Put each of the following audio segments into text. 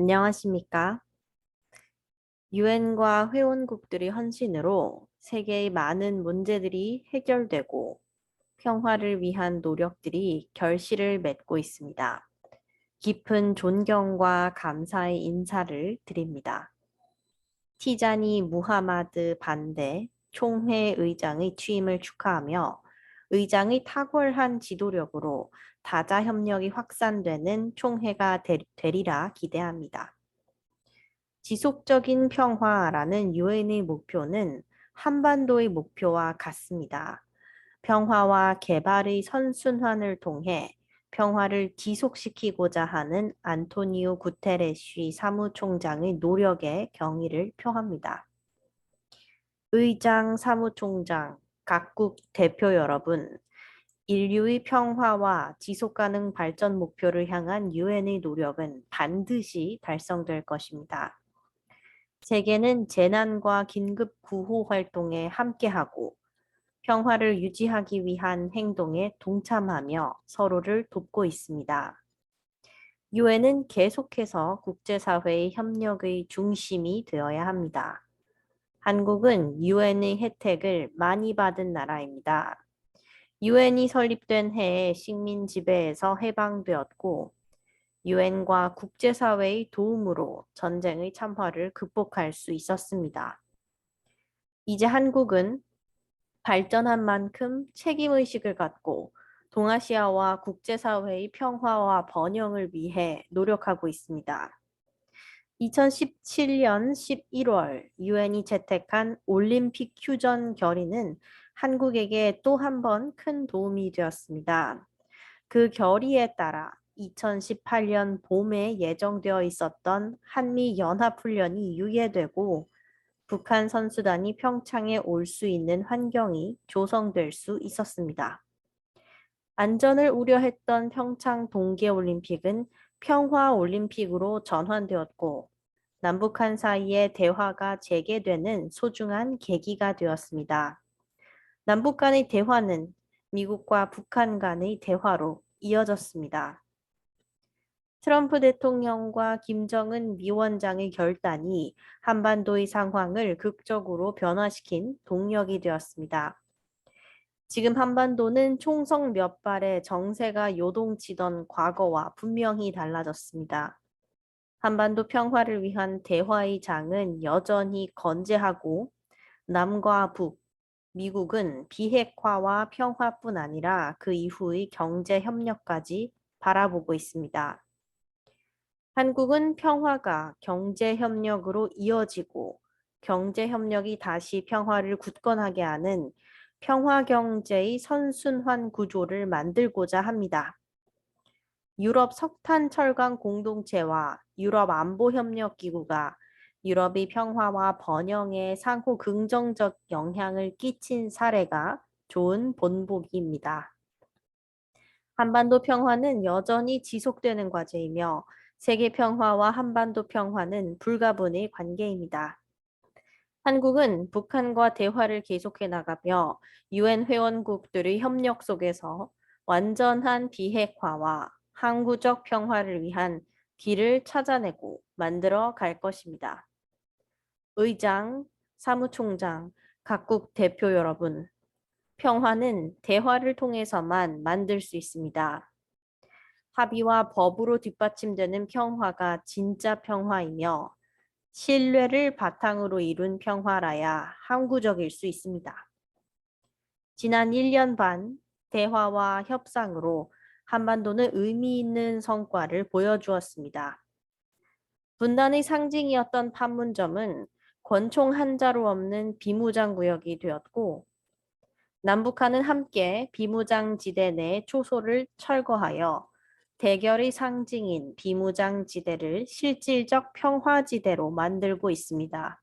안녕하십니까? 유엔과 회원국들의 헌신으로 세계의 많은 문제들이 해결되고 평화를 위한 노력들이 결실을 맺고 있습니다. 깊은 존경과 감사의 인사를 드립니다. 티자니 무하마드 반데 총회 의장의 취임을 축하하며 의장의 탁월한 지도력으로 다자 협력이 확산되는 총회가 되리라 기대합니다. 지속적인 평화라는 유엔의 목표는 한반도의 목표와 같습니다. 평화와 개발의 선순환을 통해 평화를 지속시키고자 하는 안토니오 구테레시 사무총장의 노력에 경의를 표합니다. 의장, 사무총장, 각국 대표 여러분, 인류의 평화와 지속가능 발전 목표를 향한 유엔의 노력은 반드시 달성될 것입니다. 세계는 재난과 긴급 구호 활동에 함께하고 평화를 유지하기 위한 행동에 동참하며 서로를 돕고 있습니다. 유엔은 계속해서 국제사회의 협력의 중심이 되어야 합니다. 한국은 유엔의 혜택을 많이 받은 나라입니다. 유엔이 설립된 해에 식민 지배에서 해방되었고 유엔과 국제사회의 도움으로 전쟁의 참화를 극복할 수 있었습니다. 이제 한국은 발전한 만큼 책임의식을 갖고 동아시아와 국제사회의 평화와 번영을 위해 노력하고 있습니다. 2017년 11월 유엔이 채택한 올림픽 휴전 결의는 한국에게 또 한 번 큰 도움이 되었습니다. 그 결의에 따라 2018년 봄에 예정되어 있었던 한미 연합훈련이 유예되고 북한 선수단이 평창에 올 수 있는 환경이 조성될 수 있었습니다. 안전을 우려했던 평창 동계올림픽은 평화올림픽으로 전환되었고 남북한 사이의 대화가 재개되는 소중한 계기가 되었습니다. 남북 간의 대화는 미국과 북한 간의 대화로 이어졌습니다. 트럼프 대통령과 김정은 위원장의 결단이 한반도의 상황을 극적으로 변화시킨 동력이 되었습니다. 지금 한반도는 총성 몇 발의 정세가 요동치던 과거와 분명히 달라졌습니다. 한반도 평화를 위한 대화의 장은 여전히 건재하고 남과 북, 미국은 비핵화와 평화뿐 아니라 그 이후의 경제 협력까지 바라보고 있습니다. 한국은 평화가 경제 협력으로 이어지고 경제 협력이 다시 평화를 굳건하게 하는 평화 경제의 선순환 구조를 만들고자 합니다. 유럽 석탄 철강 공동체와 유럽 안보협력기구가 유럽의 평화와 번영에 상호 긍정적 영향을 끼친 사례가 좋은 본보기입니다. 한반도 평화는 여전히 지속되는 과제이며 세계 평화와 한반도 평화는 불가분의 관계입니다. 한국은 북한과 대화를 계속해 나가며 유엔 회원국들의 협력 속에서 완전한 비핵화와 항구적 평화를 위한 길을 찾아내고 만들어 갈 것입니다. 의장, 사무총장, 각국 대표 여러분, 평화는 대화를 통해서만 만들 수 있습니다. 합의와 법으로 뒷받침되는 평화가 진짜 평화이며 신뢰를 바탕으로 이룬 평화라야 항구적일 수 있습니다. 지난 1년 반 대화와 협상으로 한반도는 의미 있는 성과를 보여주었습니다. 분단의 상징이었던 판문점은 권총 한 자루 없는 비무장 구역이 되었고 남북한은 함께 비무장지대 내 초소를 철거하여 대결의 상징인 비무장지대를 실질적 평화지대로 만들고 있습니다.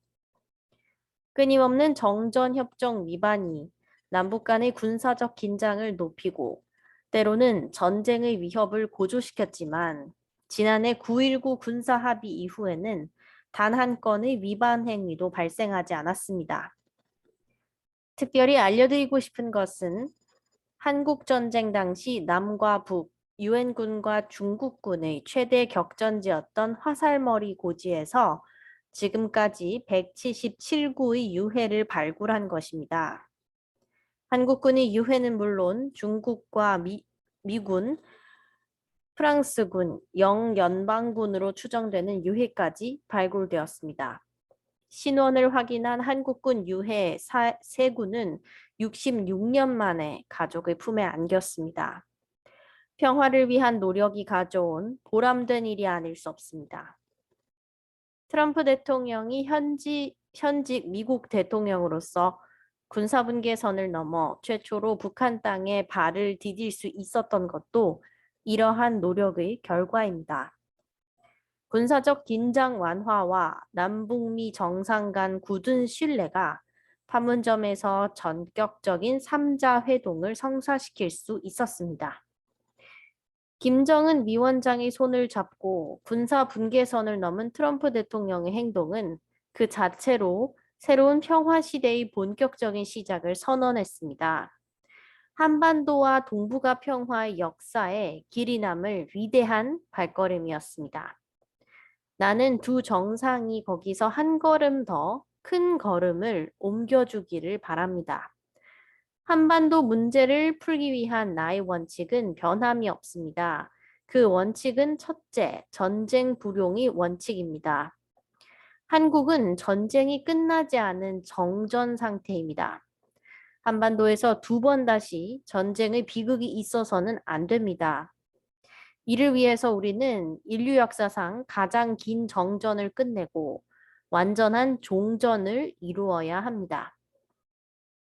끊임없는 정전협정 위반이 남북 간의 군사적 긴장을 높이고 때로는 전쟁의 위협을 고조시켰지만 지난해 9.19 군사합의 이후에는 단 한 건의 위반 행위도 발생하지 않았습니다. 특별히 알려드리고 싶은 것은 한국전쟁 당시 남과 북, 유엔군과 중국군의 최대 격전지였던 화살머리 고지에서 지금까지 177구의 유해를 발굴한 것입니다. 한국군의 유해는 물론 중국과 미군, 프랑스군, 영연방군으로 추정되는 유해까지 발굴되었습니다. 신원을 확인한 한국군 유해 세 구는 66년 만에 가족의 품에 안겼습니다. 평화를 위한 노력이 가져온 보람된 일이 아닐 수 없습니다. 트럼프 대통령이 현직 미국 대통령으로서 군사분계선을 넘어 최초로 북한 땅에 발을 디딜 수 있었던 것도 이러한 노력의 결과입니다. 군사적 긴장 완화와 남북미 정상 간 굳은 신뢰가 판문점에서 전격적인 3자 회동을 성사시킬 수 있었습니다. 김정은 위원장의 손을 잡고 군사 분계선을 넘은 트럼프 대통령의 행동은 그 자체로 새로운 평화 시대의 본격적인 시작을 선언했습니다. 한반도와 동북아 평화의 역사에 길이 남을 위대한 발걸음이었습니다. 나는 두 정상이 거기서 한 걸음 더 큰 걸음을 옮겨주기를 바랍니다. 한반도 문제를 풀기 위한 나의 원칙은 변함이 없습니다. 그 원칙은 첫째, 전쟁 불용이 원칙입니다. 한국은 전쟁이 끝나지 않은 정전 상태입니다. 한반도에서 두 번 다시 전쟁의 비극이 있어서는 안 됩니다. 이를 위해서 우리는 인류 역사상 가장 긴 정전을 끝내고 완전한 종전을 이루어야 합니다.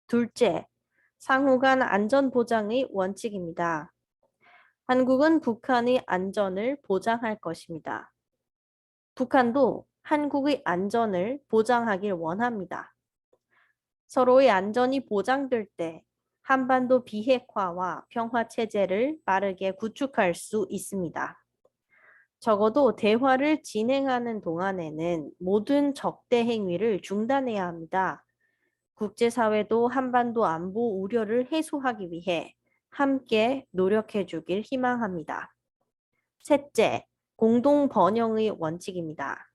둘째, 상호 간 안전 보장의 원칙입니다. 한국은 북한의 안전을 보장할 것입니다. 북한도 한국의 안전을 보장하길 원합니다. 서로의 안전이 보장될 때 한반도 비핵화와 평화 체제를 빠르게 구축할 수 있습니다. 적어도 대화를 진행하는 동안에는 모든 적대 행위를 중단해야 합니다. 국제사회도 한반도 안보 우려를 해소하기 위해 함께 노력해 주길 희망합니다. 셋째, 공동 번영의 원칙입니다.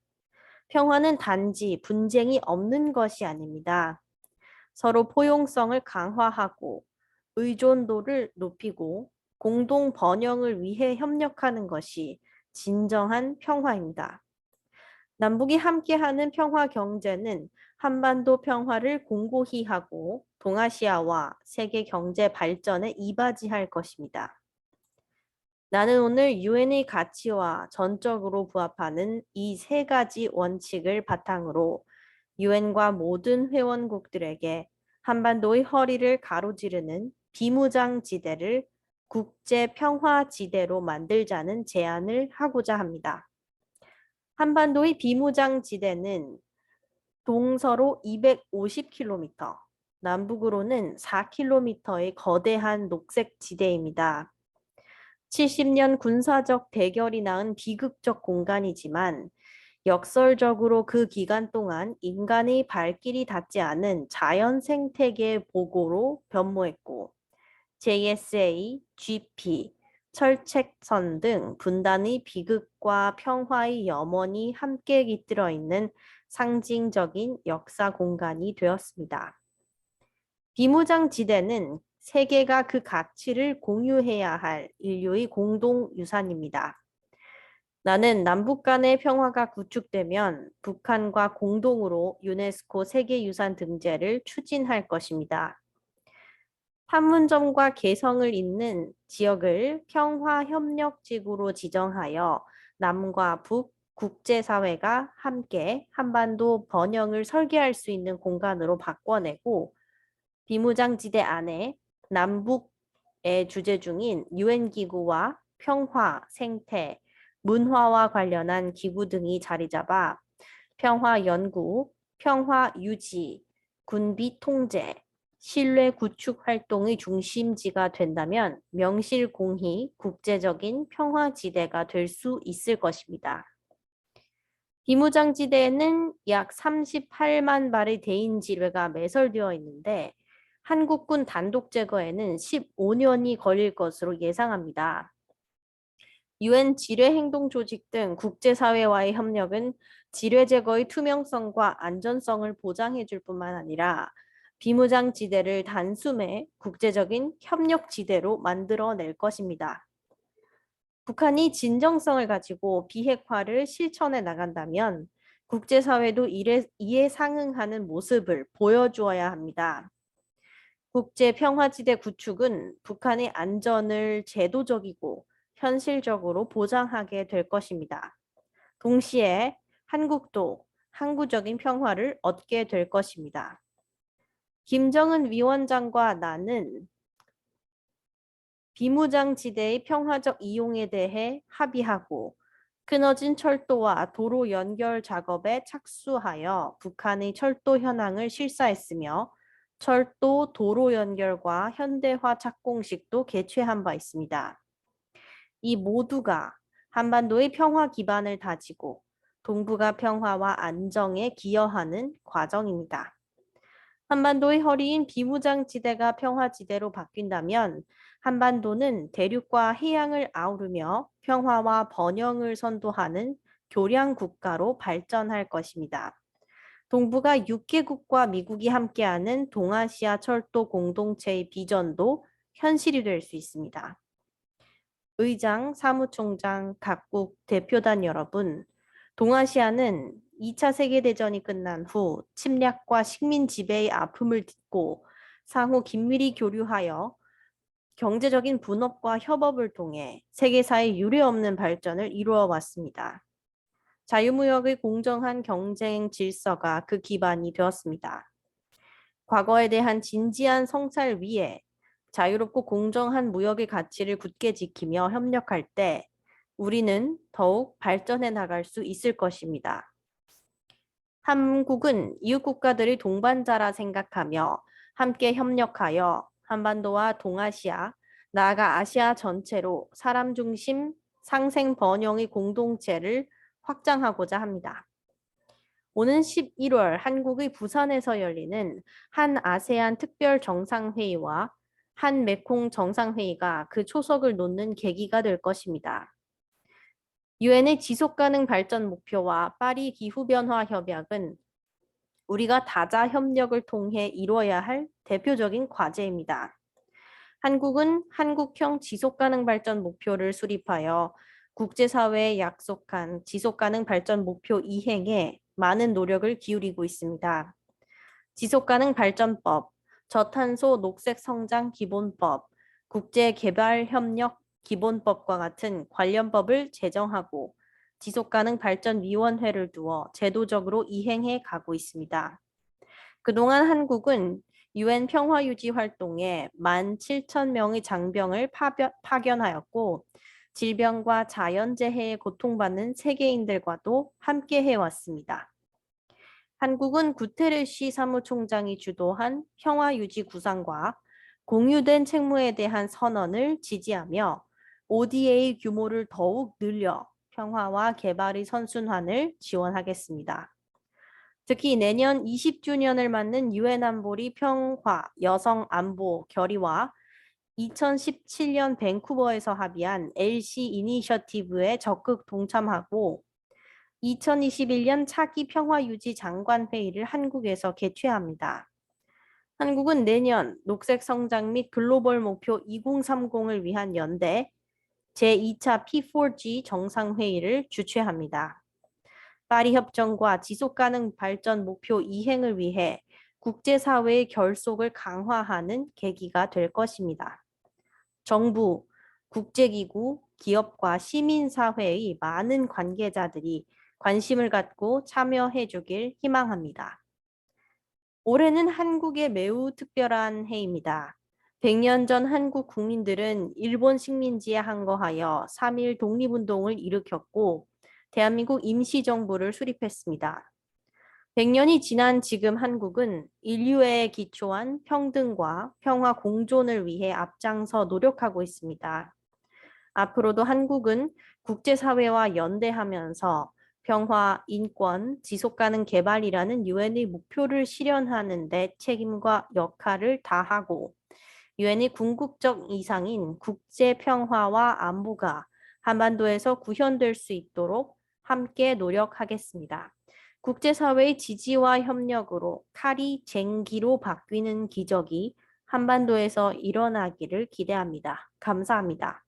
평화는 단지 분쟁이 없는 것이 아닙니다. 서로 포용성을 강화하고 의존도를 높이고 공동 번영을 위해 협력하는 것이 진정한 평화입니다. 남북이 함께하는 평화 경제는 한반도 평화를 공고히 하고 동아시아와 세계 경제 발전에 이바지할 것입니다. 나는 오늘 유엔의 가치와 전적으로 부합하는 이 세 가지 원칙을 바탕으로 유엔과 모든 회원국들에게 한반도의 허리를 가로지르는 비무장지대를 국제평화지대로 만들자는 제안을 하고자 합니다. 한반도의 비무장지대는 동서로 250km, 남북으로는 4km의 거대한 녹색 지대입니다. 70년 군사적 대결이 낳은 비극적 공간이지만 역설적으로 그 기간 동안 인간의 발길이 닿지 않은 자연 생태계 보고로 변모했고 JSA, GP, 철책선 등 분단의 비극과 평화의 염원이 함께 깃들어 있는 상징적인 역사 공간이 되었습니다. 비무장지대는 세계가 그 가치를 공유해야 할 인류의 공동유산입니다. 나는 남북 간의 평화가 구축되면 북한과 공동으로 유네스코 세계유산 등재를 추진할 것입니다. 판문점과 개성을 잇는 지역을 평화협력지구로 지정하여 남과 북, 국제사회가 함께 한반도 번영을 설계할 수 있는 공간으로 바꿔내고 비무장지대 안에 남북의 주재 중인 유엔기구와 평화, 생태, 문화와 관련한 기구 등이 자리 잡아 평화 연구, 평화 유지, 군비 통제, 신뢰 구축 활동의 중심지가 된다면 명실공히 국제적인 평화지대가 될 수 있을 것입니다. 비무장지대에는 약 38만 발의 대인 지뢰가 매설되어 있는데 한국군 단독 제거에는 15년이 걸릴 것으로 예상합니다. 유엔 지뢰행동조직 등 국제사회와의 협력은 지뢰 제거의 투명성과 안전성을 보장해 줄 뿐만 아니라 비무장지대를 단숨에 국제적인 협력지대로 만들어낼 것입니다. 북한이 진정성을 가지고 비핵화를 실천해 나간다면 국제사회도 이에 상응하는 모습을 보여주어야 합니다. 국제평화지대 구축은 북한의 안전을 제도적이고 현실적으로 보장하게 될 것입니다. 동시에 한국도 항구적인 평화를 얻게 될 것입니다. 김정은 위원장과 나는 비무장지대의 평화적 이용에 대해 합의하고 끊어진 철도와 도로 연결 작업에 착수하여 북한의 철도 현황을 실사했으며 철도 도로 연결과 현대화 착공식도 개최한 바 있습니다. 이 모두가 한반도의 평화 기반을 다지고 동북아 평화와 안정에 기여하는 과정입니다. 한반도의 허리인 비무장지대가 평화지대로 바뀐다면 한반도는 대륙과 해양을 아우르며 평화와 번영을 선도하는 교량 국가로 발전할 것입니다. 동북아 6개국과 미국이 함께하는 동아시아 철도 공동체의 비전도 현실이 될 수 있습니다. 의장, 사무총장, 각국 대표단 여러분, 동아시아는 2차 세계대전이 끝난 후 침략과 식민 지배의 아픔을 딛고 상호 긴밀히 교류하여 경제적인 분업과 협업을 통해 세계사의 유례없는 발전을 이루어 왔습니다. 자유무역의 공정한 경쟁 질서가 그 기반이 되었습니다. 과거에 대한 진지한 성찰 위에 자유롭고 공정한 무역의 가치를 굳게 지키며 협력할 때 우리는 더욱 발전해 나갈 수 있을 것입니다. 한국은 이웃 국가들의 동반자라 생각하며 함께 협력하여 한반도와 동아시아, 나아가 아시아 전체로 사람 중심 상생 번영의 공동체를 확장하고자 합니다. 오는 11월 한국의 부산에서 열리는 한 아세안 특별 정상회의와 한 메콩 정상회의가 그 초석을 놓는 계기가 될 것입니다. 유엔의 지속가능 발전 목표와 파리 기후변화 협약은 우리가 다자 협력을 통해 이루어야 할 대표적인 과제입니다. 한국은 한국형 지속가능 발전 목표를 수립하여 국제사회에 약속한 지속가능 발전 목표 이행에 많은 노력을 기울이고 있습니다. 지속가능 발전법, 저탄소 녹색 성장 기본법, 국제개발협력 기본법과 같은 관련 법을 제정하고 지속가능 발전위원회를 두어 제도적으로 이행해 가고 있습니다. 그동안 한국은 유엔 평화유지 활동에 17,000명의 장병을 파견하였고 질병과 자연재해에 고통받는 세계인들과도 함께 해왔습니다. 한국은 구테레시 사무총장이 주도한 평화유지 구상과 공유된 책무에 대한 선언을 지지하며 ODA 규모를 더욱 늘려 평화와 개발의 선순환을 지원하겠습니다. 특히 내년 20주년을 맞는 유엔 안보리 평화 여성 안보 결의와 2017년 밴쿠버에서 합의한 LC 이니셔티브에 적극 동참하고 2021년 차기 평화유지 장관회의를 한국에서 개최합니다. 한국은 내년 녹색 성장 및 글로벌 목표 2030을 위한 연대 제2차 P4G 정상회의를 주최합니다. 파리 협정과 지속가능 발전 목표 이행을 위해 국제사회의 결속을 강화하는 계기가 될 것입니다. 정부, 국제기구, 기업과 시민사회의 많은 관계자들이 관심을 갖고 참여해 주길 희망합니다. 올해는 한국의 매우 특별한 해입니다. 100년 전 한국 국민들은 일본 식민지에 항거하여 3.1 독립운동을 일으켰고 대한민국 임시정부를 수립했습니다. 100년이 지난 지금 한국은 인류애에 기초한 평등과 평화 공존을 위해 앞장서 노력하고 있습니다. 앞으로도 한국은 국제사회와 연대하면서 평화, 인권, 지속가능 개발이라는 유엔의 목표를 실현하는 데 책임과 역할을 다하고 유엔의 궁극적 이상인 국제 평화와 안보가 한반도에서 구현될 수 있도록 함께 노력하겠습니다. 국제사회의 지지와 협력으로 칼이 쟁기로 바뀌는 기적이 한반도에서 일어나기를 기대합니다. 감사합니다.